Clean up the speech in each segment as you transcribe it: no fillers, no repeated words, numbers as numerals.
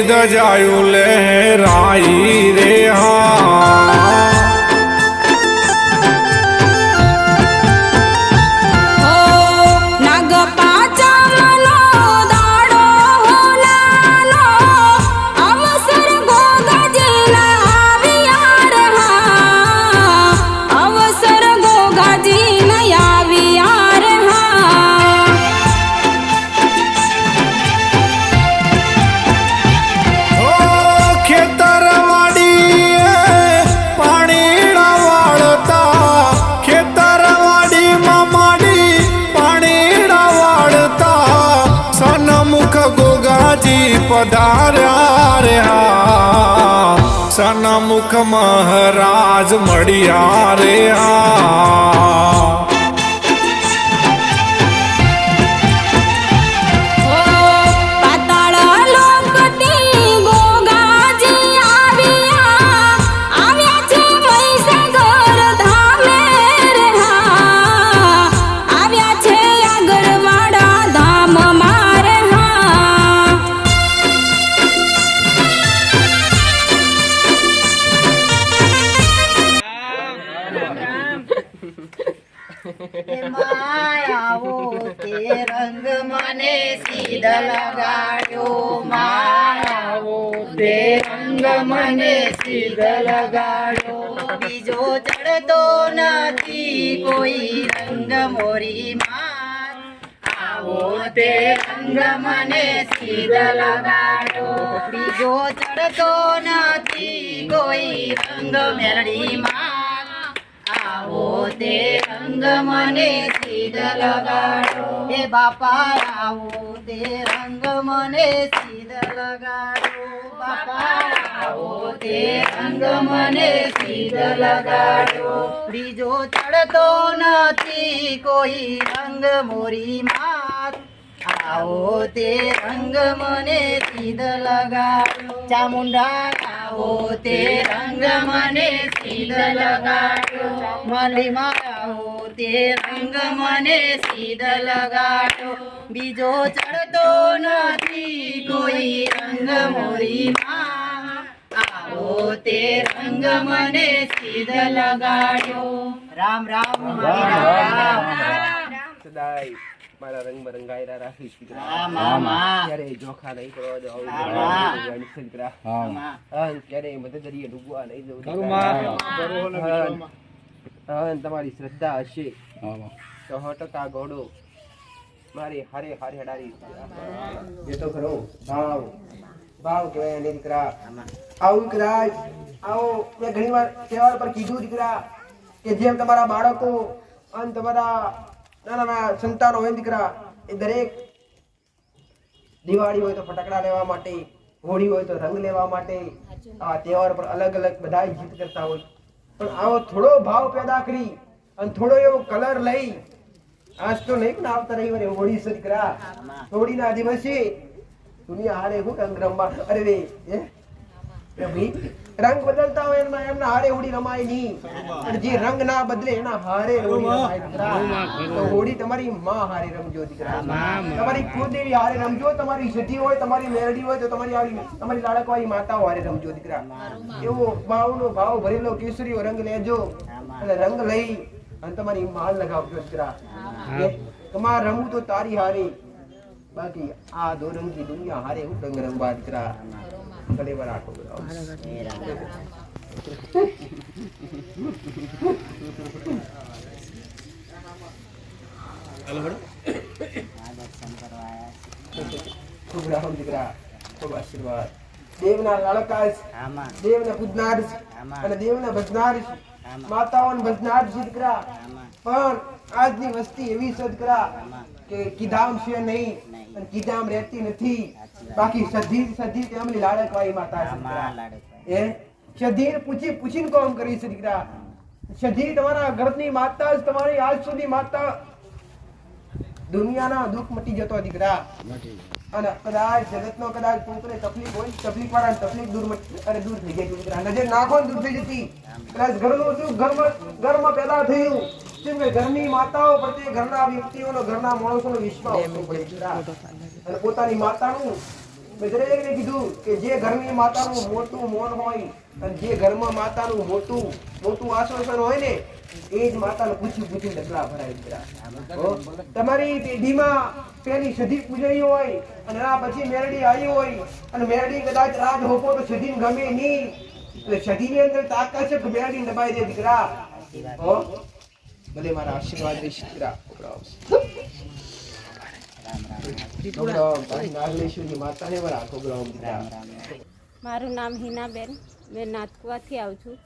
દજાયું લહેરાઈ રે હા પધાર્યા રે હા સનમુખ મહારાજ મળ્યા રે હા આવો તે રંગ મને સીધ લગાડ્યો માવો તે રંગ મને સીધ લગાડ્યો બીજો ચડતો નથી કોઈ રંગ મોરી માં આવો તે રંગ મને સીધ લગાડ્યો બીજો ચડતો નથી કોઈ રંગ મેરડી માં આવો તે રંગ મને સીધ લગાડો હે બાપા આવો તે રંગ મને સીધ લગાડો બાપા આવો તે રંગ મને સીધ લગાડો બીજો ચડતો નથી કોઈ રંગ મોરી માત આવો તે રંગ મને સીધ લગાડો ચામુંડા આવો તે રંગ મને સીધ લગાડો મલીમાં આવો તે રંગ મને સીધ લગાડો બીજો ચડતો નથી કોઈ રંગ મોરીમાં આવો તે રંગ મને સીધ લગાડો રામ રામ રામ સદાય મારા રંગ રંગાયરા રાખીશ ક્યારે જોખા નહીં કરવા દો ક્યારે મદદરીએ ડૂબવા નહીં જવું તમારી શ્રદ્ધા હશે તો 100% ઘોડો મારી હારે હારે હડારી જે તો ખરો ભાવ ભાવ કહેવાય ને દીકરા આવું દીકરા આવો મેં ઘણી વાર તહેવાર પર કીધું દીકરા કે જેમ તમારા બાળકો અને તમારા નાના સંતાનો હોય દીકરા એ દરેક દિવાળી હોય તો ફટાકડા લેવા માટે હોળી હોય તો રંગ લેવા માટે આ તહેવાર પર અલગ અલગ બધા જીત કરતા હોય પણ આવો થોડો ભાવ પેદા કરી અને થોડો એવો કલર લઈ આજ તો નહીં ને આવતા રહી મને હોળી છે દીકરા હોળી ના દિવસે દુનિયા હારે હું રંગ રમવા અરે રે રંગ બદલતા હોય એમના હારે હોળી રમાય નહીં અને જે રંગ ના બદલે એના હારે હોળી રમાય દીકરા તો હોળી તમારી માં હારે રમજો દીકરા તમારી કુળદેવી હારે રમજો તમારી સતી હોય તમારી મેરડી હોય તો તમારી લાડકવાળી માતાઓ હારે રમજો દીકરા એવો ભાવનો ભાવ ભરેલો કેસરીઓ રંગ લેજો અને રંગ લઈ અને તમારી માલ લગાવજો દીકરા તમાર રમવું તો તારી હારે બાકી આ દો રંગી દુનિયા હારે હું રંગ રમવા દીકરા ભલે રાખો ખૂબ રામ દીકરા ખૂબ આશીર્વાદ દેવના લાડકા દેવના પૂજનાર અને દેવના ભજનાર માતાઓને ભજનાર દીકરા પણ આજની વસ્તી એવી છે દીકરા કે કીધામ છે નહીં અને કીધામ રહેતી નથી બાકી સધી તેમની લાડકવાળી માતા છે એ સધી પૂછીને કોમ કરી છે દીકરા સધી તમારા ઘરની માતા જ તમારી આજ સુધી માતા દુનિયાના દુઃખ મટી જતો દીકરા અને કદાચ જગતનો કદાચ કોઈને તકલીફ હોય તકલીફ વાળા તકલીફ દૂર થઈ જાય દીકરા નજર નાખો દૂર થઈ જતી કદાચ ઘરનું શું ઘરમાં પેદા થયું કેમ કે ઘરની માતાઓ પ્રત્યે ઘરના વ્યક્તિઓનો ઘરના માણસોનો વિશ્વાસ અને પોતાની માતાનું દરેકને કીધું કે જે ઘરની માતાનું મોટું મૌન હોય અને જે ઘરમાં માતાનું મોટું આશ્વાસન હોય ને એ જ માતાને પૂછી ડગલા ભરાય દીકરા. હો, તમારી પેઢીમાં પેલી સધી પૂજાઈ હોય અને એના પછી મેરડી આવી હોય અને મેરડી કદાચ રાજ હોપો તો સધીને ગમે નહીં, એટલે સધીની અંદર તાકાત છે કે મેરડી દબાઈ દે દીકરા. હો, ભલે મારા આશીર્વાદ રહેશે દીકરા. નાગલેશ્વરી માતાને મારા કોગરામ દીકરા. મારું નામ હિનાબેન, મેં નાથકુવાથી આવું છું.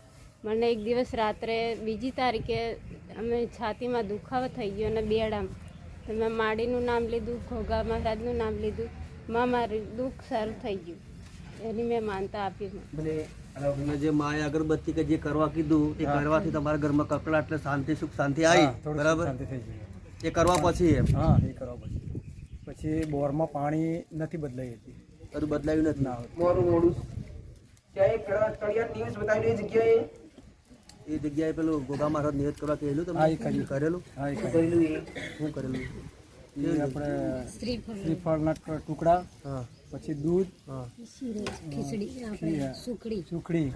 મને એક દિવસ રાત્રે 2જી તારીખે અમે છાતીમાં દુખાવો થઈ ગયો અને બેડામાં, તો મેં માડીનું નામ લીધું, ઘોઘા મહારાજનું નામ લીધું. મારું દુઃખ સારું થઈ ગયું, એની મેં માનતા આપી. તમને જે માએ અગરબત્તી કે જે કરવા કીધું એ કરવાથી તમારા ઘરમાં કકળાટ એટલે શાંતિ સુખ શાંતિ આવી, બરાબર? એ કરવા પછી એમ એ કરવા પછી બોરમાં પાણી નથી બદલાઈ હતી, બધું બદલાયું નથી. ના મોરું મોડું ત્યાં કડિયા દિવસ બતાવી એ જગ્યાએ એ જગ્યાએ પેલું ગોગા મહારાજ નિવેદ કરવા કહેલું તમે? કરેલું. હા, એ કરેલું એ શું કરેલું? એ આપણે શ્રીફળના ટુકડા, હા, પછી દૂધ, હા, સુખડી.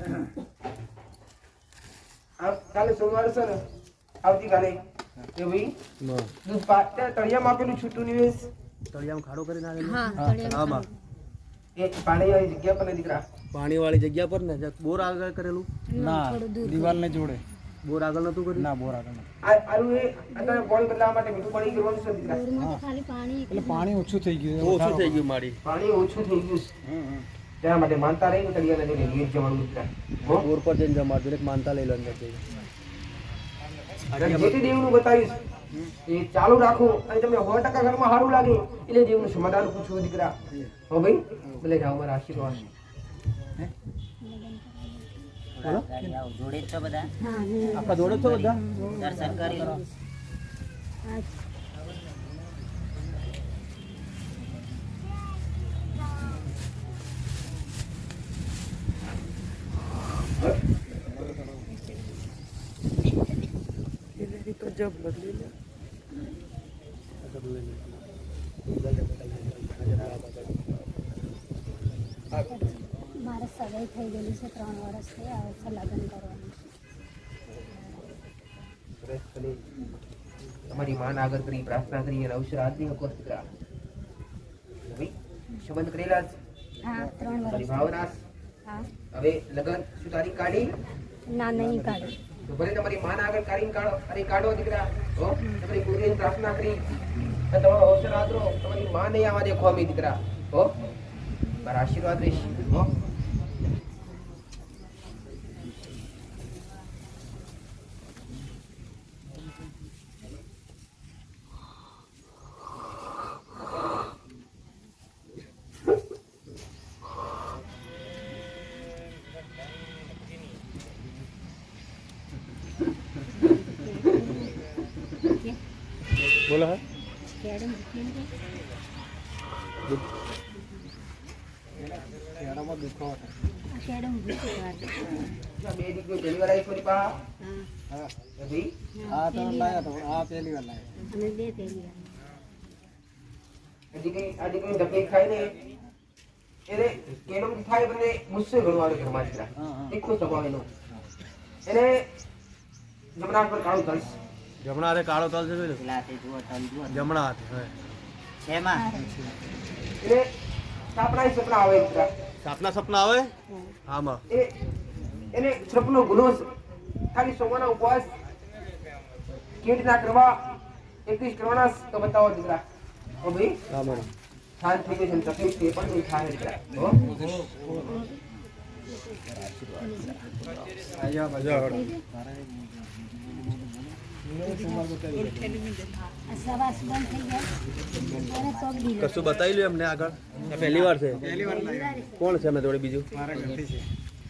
કાલે સોમવારે છે ને, આવતીકાલે એ ભાઈ દૂધ તળિયામાં આપેલું છૂટું નિવેશ તળિયામાં ખાડો કરીને આવેલું. હા, હા, એ પાણી વાળી જગ્યા પર ને દીકરા. પાણી વાળી જગ્યા પર ને બોર આગળ કરેલું? ના, દિવાલને જોડે. બોર આગળ નતું કર્યું? ના, બોર આગળ આરું એ અત્યારે પાણી બદલાવા માટે મીઠું પાણી કરવાનું છે દીકરા. એટલે પાણી ઓછું થઈ ગયું. ઓછું થઈ ગયું મારી. પાણી ઓછું થઈ ગયું છે. તેના માટે માનતા રહી ને તળિયાના જોડે નિવેદ જવાનું દીકરા. હો, બોર પર જઈને જમાડજો ને માનતા લઈ લો અંદર જઈને. જે તે દેવનું બતાવીશ એ ચાલુ રાખો અને તમને 100% ઘરમાં સારું લાગે એટલે દેવનું સમાધાન પૂછવું દીકરા. હો ભાઈ, ભલે જાઓ મારા આશીર્વાદ. જોડે જ છો બધા, આખા જોડે છો બધા? દર્શન કરી લો. મારે સગાઈ થઈ ગયેલી છે, 3 વર્ષથી આવે છે લગ્ન કરવાનું. તમારી માન આગળ કરી પ્રાર્થના કરી અને અવસર આજની હકો દીકરા. ભાઈ સંબંધ કરેલા છે? હા, 3 તમારી વર્ષ. ભાવના હા, હવે લગન શું તારીખ કાઢી ના નહીં કાઢું. તો ભલે તમારી માન આગળ કાઢીને કાઢો અને કાઢો દીકરા. હો, તમારી ગુરુની પ્રાર્થના કરી અને તમારો અવસર આદરો તમારી માં નહીં આવા દેખો અમે દીકરા. હો, મારા આશીર્વાદ રહીશ. હો, બોલો. હા, શિયાળામાં દુખાવો થાય. બે દીકરીઓ પહેલી વાર આવી ફરી પા. હા, ભાઈ આ તો લાયા તો આ પહેલી વાર લાયા. અને 2 પેલી. આ દીકરી તકલીફ થાય ને એને કેડમ થાય બંને ગુસ્સે ગણવાનું ઘરમાં દીકરા. એકલો સ્વભાવ એનો. એને જમણા પર કાળું થશે. જમણા હાથે કાળો તલ છે, જોઈ લો. પેલાથી જુઓ, તલ જુઓ. જમણા હાથે. હા, શેમાં? એને સાપના સપના આવે દીકરા. સાપના સપના આવે? આમાં એને સપનો ગુનો છે. ખાલી સોમવારના ઉપવાસ કેવી રીતના કરવા 21 કરવાના તો બતાવો દીકરા. ઓ ભાઈ આમાં શાંત થઈ ગઈ છે ને તકલીફ છે પણ નહીં થાય દીકરા. હો, અહીંયા મજા આવે. સવાસ બંધ થઈ ગયા અને પગ દીધો. કશું બતાવી લ્યો એમને આગળ? પહેલી વાર છે? કોણ છે અમે જોડે બીજું? મારા ઘરથી છે.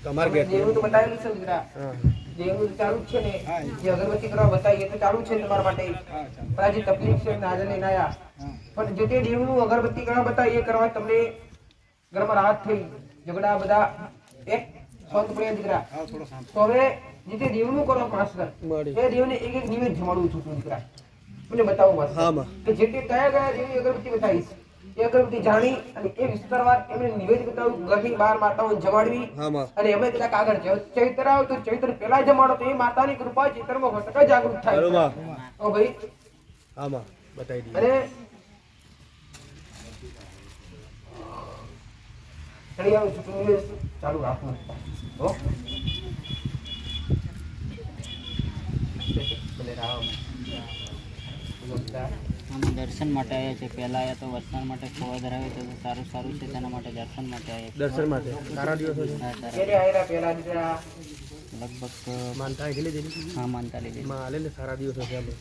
તમારા ઘેર? દેવનું તો બતાવેલું છે દીકરા. હા, દેવનું તો ચાલુ જ છે ને. જે અગરબત્તી કરવા બતાવી એ તો ચાલુ જ છે ને તમારા માટે. હા, ચાલો. પણ આ જે તકલીફ છે એને હાજર લઈને આવ્યા. પણ જે તે દેવનું અગરબત્તી કરવા બતાવી એ કરવા તમને ઘરમાં રાહત થઈ. ઝઘડા બધા એક શાંત પડ્યા દીકરા. હા, થોડો શાંત. તો હવે જે તે દેવનું કરો માસ્ટર મળી. એ દેવને એક નિવેદ જમાડું છું તું દીકરા. મને બતાવો માસ્ટર હા, માં. કે જે તે કયા કયા દેવની અગરબત્તી બતાવીશ એ અગરબત્તી જાણી અને એ વિસ્તારવાર એમને નિવેદ બતાવ્યું, ઘરની બહાર માતાઓને જમાડવી. હા માં અને અમે કદાચ આગળ ચૈત્ર આવે તો ચૈત્ર પેલા જમાડો તો એ માતાની કૃપા ચૈત્રમાં હોટકા જાગૃત થાય. બરોબર. ઓ ભાઈ હા માં બતાવી દઈએ. અને ચડિયાનું ચૂંટણી ચાલુ રાખવું. હો ભલે રામ. અમે દર્શન માટે આવ્યા છે. પહેલા આવ્યા તો વરસાદ માટે ખોવા ધરાવે તો સારું સારું છે, તેના માટે દર્શન માટે આવ્યા દર્શન માટે સારા દિવસો છે. હા, સારા. એને આયરા પેલા દીકરા લગભગ માનતા આવી લીધી હા માનતા લીધી. માં હાલે ને સારા દિવસો છે આપણે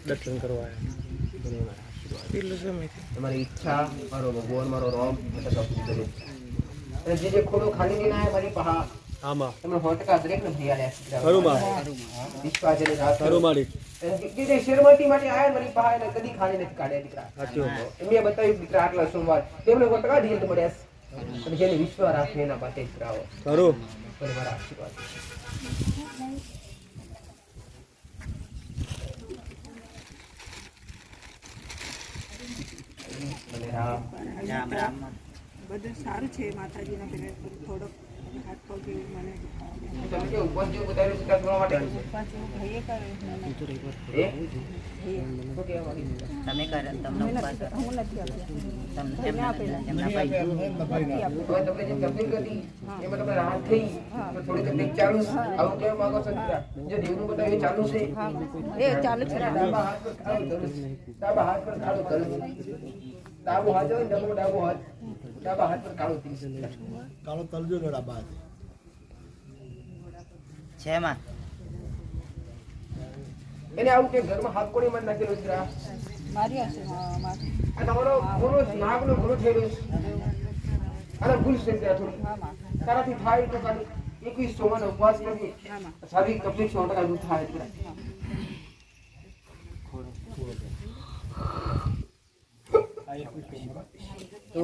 દર્શન કરવા આવ્યા. તમારી ઈચ્છા મારો ભગવાન મારો રામ મતલબ કરે. અને જે ખોડો ખાલી લઈને આયા મારી પહા હા માં તમે હોટકા દરેક ને ભૈયા ખરું માં વિશ્વાસને રાત ખરું મારી જે શેરમતી માટે આયા મારી પહા એને કદી ખાલી નથી કાઢ્યા દીકરા. સાચી વાત. એમને બતાવ્યું દીકરા આટલા સોમવાર તેમને હોટકા ઢીલ મળ્યા અને જેને વિશ્વાસ રાખે એના પાસે દીકરાઓ ખરું ભલે મારા આશીર્વાદ. ભલે રામ. રામ રામ. બધું સારું છે માતાજીના પેલે થોડોક હાથ પગ એવું મને તમે કે ઉપવાસ જેવું બતાવ્યું દીકરા કરવા માટે ઉપવાસ એવું ભાઈએ કર્યું એ શું કહેવા માંગી? તમે કરે તમને ઉપવાસ કરો. હું નથી આપી તમને એમના ભાઈ હવે તમને જે તકલીફ હતી એમાં તમને રાહત થઈ તો થોડી તકલીફ ચાલુ છે. આવું કહેવા માંગો છો દીકરા? જે દેવનું બતાવ્યું એ ચાલુ છે. એ ચાલુ છે ડાબા હાથ પર કાળું ધનુષ. ડાબા હાથ પર કાળું ધનુષ. ડાબો હાથ હોય ને ડાબો હાથ. ડાબા હાથ પર કાળું ધનુષ. છે માં. એને આવું કે ઘરમાં હાથ કોણી માં નાખેલું છે. મારી હશે હા મારી આ તમારો ગુનો નાગનો ગુનો થયેલો છે. અને ભૂલ છે ત્યાં થોડી હા માં તારાથી થાય તો ખાલી 21 સોમવાનો ઉપવાસ કરજે. સારી તકલીફ 100% દૂર થાય દીકરા. તો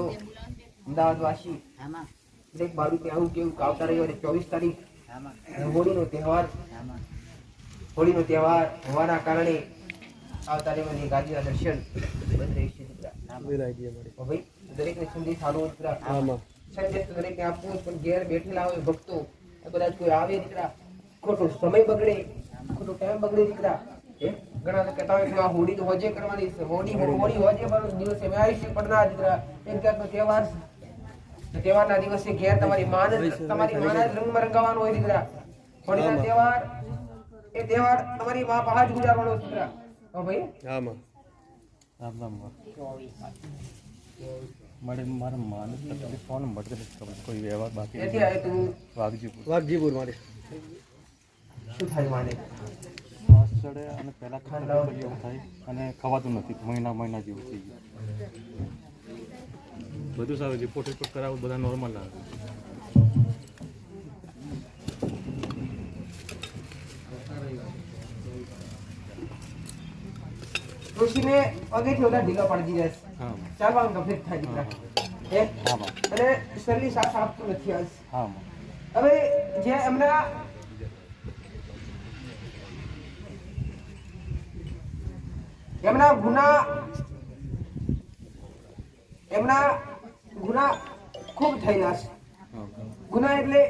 અમદાવાદ વાસી આમાં દરેક બાળુ કે આવું કેવું કે આવતા રવિવારે 24 તારીખ આમાં હોળીનો તહેવાર આમાં હોળીનો તહેવાર હોવાના કારણે આવતા રવિવારે ગાદીના દર્શન બંધ રહેશે દીકરા. બોલાવી દઈએ મારી. તો ભાઈ દરેકને સંદેશ આલો દીકરા. હા માં સંદેશ તો દરેકને આપવું જ, પણ ઘેર બેઠેલા હોય ભક્તો કદાચ કોઈ આવે દીકરા ખોટો સમય બગડે, ખોટો ટાઈમ બગડે દીકરા. ઘણા તો કહેતા હોય કે આ હોળી તો હોજે કરવાની છે. હોળી હોજે પર દિવસે મેં આવીશ પડનાર દીકરા. એક જાતનો તહેવાર છે. તો તહેવારના દિવસે ઘેર તમારી માને રંગમાં રંગાવાનો હોય દીકરા. હોળીના તહેવાર એ તહેવાર તમારી માં પહાડ ગુજારવાનો છે દીકરા. હા ભાઈ હા માં મારા માને તકલીફ ફોન મળતો નથી ખબર કોઈ વ્યવહાર બાકી ક્યાંથી આવે તું? વાઘજીપુર મારી. શું થાય માને? શ્વાસ ચડે અને પહેલાં તકલીફ એવું થાય અને ખવાતું નથી મહિના જેવું થઈ ગયું બધું સારું રિપોર્ટ કરાવું બધા નોર્મલ આવે ઋષિને પગેથી વધારે ઢીલા પાડી દીધા છે. હા ચાલવાનું તકલીફ થાય દીકરા. હા માં અને શરીર સાથ આપતું નથી આજ. હા માં હવે જે એમના ગુના ખૂબ થયેલા છે. ગુના એટલે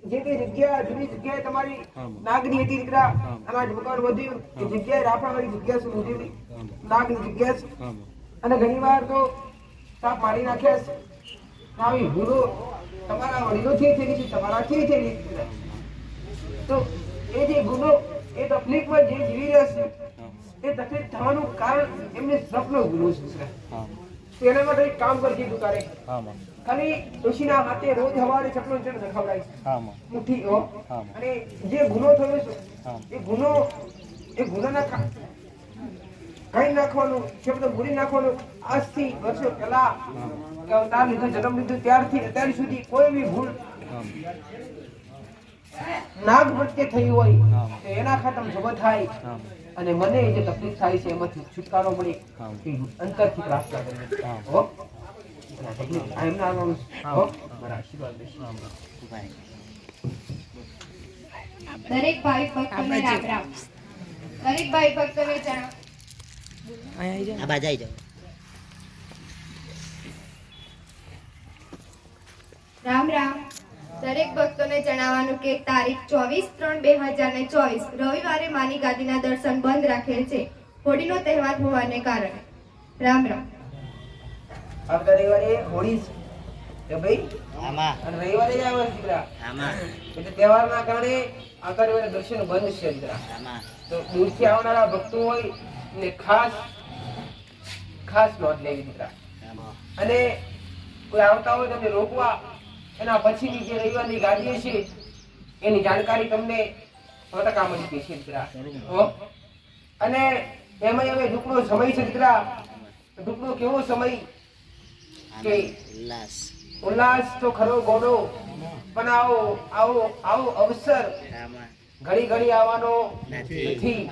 જે કઈ જગ્યા જુદી જગ્યાએ તમારી નાગની હતી દીકરા અનાજ મકાન વધ્યું એ જગ્યાએ રાફાવાળી જગ્યા છે, મોટી નાગની જગ્યા છે. અને ઘણી વાર તો સાપ મારી નાખ્યા છે. આવી ભૂલો તમારા વડીલોથી થયેલી છે, તમારાથી થયેલી છે. તો એ જે ગુનો એ તકલીફમાં જે જીવી રહ્યા છે એ તકલીફ થવાનું કારણ એમને શ્રપનો ગુનો છે. તો એના માટે એક કામ કરી દીધું તારે હા માં ખાલી ઋષિના હાથે રોજ સવારે ચપલો ચડ ખવડાય હા માં મુઠ્ઠી હો. અને જે ગુનો થયો છે એ ગુનાના કઈ નાખવાનું શબ્દ ભૂલી નાખવાનું. આજથી વર્ષો પહેલા અવતાર લીધો જન્મ લીધો ત્યારથી અત્યાર સુધી કોઈ બી ભૂલ નાગ પ્રત્યે થઈ હોય તો એના ખાતર જગત થાય અને મને જે તકલીફ થાય છે એમાંથી છુટકારો મળે એ અંતરથી પ્રાર્થના કરીએ. હો આ એમના આગળ હો મારા આશીર્વાદ લેશો. દરેક ભાઈ ભક્તોને રામ રામ. દરેક ભાઈ ભક્તોને જણાવ આ બાજુ આવી જાઓ. રામ રામ. દરેક ભક્તોને જણાવવાનું કે તારીખ 24/3/2024 રવિવારે માની ગાદીના દર્શન બંધ રાખેલ છે, હોળીનો તહેવાર હોવાને કારણે. રામ રામ. આવતા રવિવારે હોળી છે ભાઈ, આમાં અને રવિવારે જ આવે છે દીકરા, આમાં એટલે તહેવારના કારણે આવતા રવિવારે દર્શન બંધ છે દીકરા. આમાં તો દૂરથી આવનારા ભક્તો હોય ને ખાસ નોંધ લેવી દીકરા. અને કોઈ આવતા હોય તમને રોકવા, એના પછીની જે રવિવારની ગાદી છે એની જાણકારી તમને 100% મળી જશે દીકરા. હો? અને એમાં હવે ટૂંકનો સમય છે દીકરા. ટૂંકનો કેવો સમય કે ઉલ્લાસ ઉલ્લાસ તો ખરો ગોડો, પણ આવો અવસર આમાં ઘડી ઘડી આવવાનો નથી.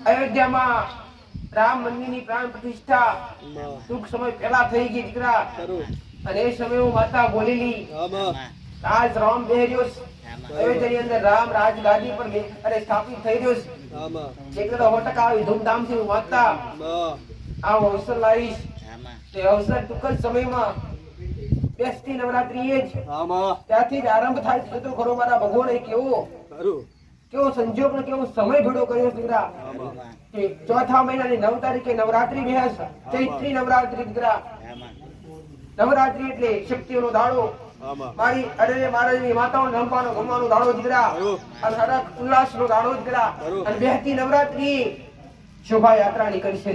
અયોધ્યામાં રામ મંદિરની પ્રાણ પ્રતિષ્ઠા ટૂંક સમય પહેલા થઈ ગઈ દીકરા. અને એ સમયે માતા બોલેલી આજ રામ બેહર્યો છે. અયોધ્યાની અંદર રામ રાજગાદી પર સ્થાપિત થઈ રહ્યો છે. એટલે તો 100% આવી ધૂમધામથી હું માતા આવો અવસર લાવીશ. તે અવસર ટૂંક જ સમયમાં બેસતી નવરાત્રીએ જ ત્યાંથી જ આરંભ થાય છે. તો ખરો મારા ભગવાને કેવો સંજોગ ને કેવો સમય ભેડો કર્યો છે દીકરા. કે ચોથા મહિનાની 9 તારીખે નવરાત્રી બેસ, ચૈત્રી નવરાત્રી દીકરા. નવરાત્રી એટલે શક્તિઓનો દાડો, મારી અરે મારી માતાઓને રમવાનો ગમવાનો દાડો દીકરા. અને હરખ ઉલ્લાસનો દાડો દીકરા. અને બેહતી નવરાત્રી શોભાયાત્રા નીકળશે.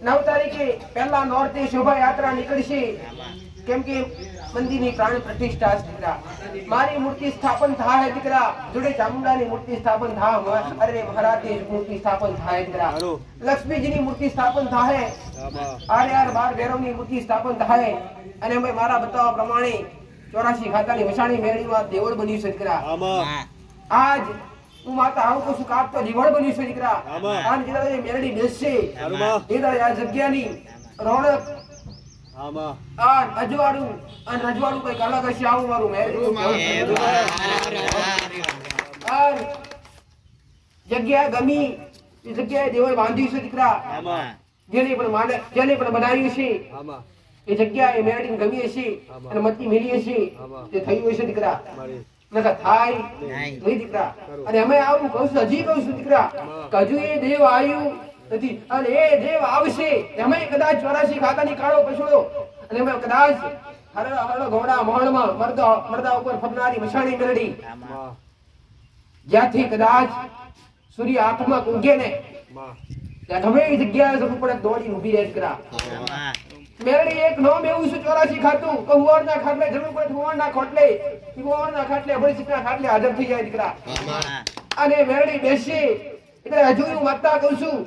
9 તારીખે પહેલા નોરતે શોભાયાત્રા નીકળશે, કેમ કે મંદિરની પ્રાણ પ્રતિષ્ઠા છે દીકરા. મારી મૂર્તિ સ્થાપન થાય દીકરા. જોડે ચામુંડાની મૂર્તિ સ્થાપન થાય, અરે મહારાજની મૂર્તિ સ્થાપન થાય દીકરા. લક્ષ્મીજીની મૂર્તિ સ્થાપન થાય, આર 12 ભૈરવની મૂર્તિ સ્થાપન થાય. અને અમે મારા બતાવવા પ્રમાણે 84 ખાતાની વસાણી મેળીમાં દેવળ બન્યું છે દીકરા. આજ હું માતા આવું કહું છું, કાપ તો જીવડ બન્યું છે દીકરા. આજ જે મેળડી બેસશે એ આ જગ્યાની રોનક અજવાળું અને રજવાડું કઈક અલગ હશે. આવું મારું મેળડી જગ્યા ગમી, એ જગ્યાએ દેવળ બાંધ્યું છે દીકરા. જેને પણ બનાવ્યું છે એ જગ્યા એ મેળડીને ગમી હશે અને મતી મેળી હશે, તે થયું હશે દીકરા. થાય નહીં દીકરા. અને અમે આવું કહું છું, હજી કહું છું દીકરા, કે હજુ એ દેવ આવ્યું નથી. અને એ દેવ આવશે, અમે કદાચ 84 ખાતાની કાળો પછોડો, અને અમે કદાચ હરડો ઘોડા મોહણમાં મરદા ઉપર ફરનારી મશાણી મેળડી, જ્યાંથી કદાચ સૂર્ય આઠમાં ઉગે ને ત્યાં ગમે એ જગ્યાએ જવું પડે દોડી ઊભી રહે દીકરા. મેરડી એક નામ એવું છે 84 ખાતું, કુંવરના ખાટલે જરૂર પડે કુંવરના ખાટલે અભિષેકના ખાટલે હાજર થઈ જાય દીકરા. અને મેરડી બેસી એટલે હજુ હું માતા કહું છું,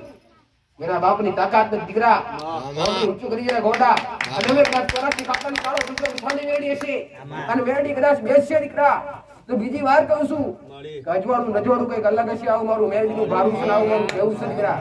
મેરા બાપની તાકાત નથી દીકરા. ઊંચું કરી જાય ગોડા. અને અમે કદાચ 84 ખાતાની કાળો ગુજરો ઉઠાની મેરડી હશે અને મેરડી કદાચ બેસશે દીકરા, તો બીજી વાર કહું છું, અજવાળું નજવાળું કઈક અલગ હશે. આવું મારું મેરડીનું ભારું છે, આવું મારું કેવું છે દીકરા.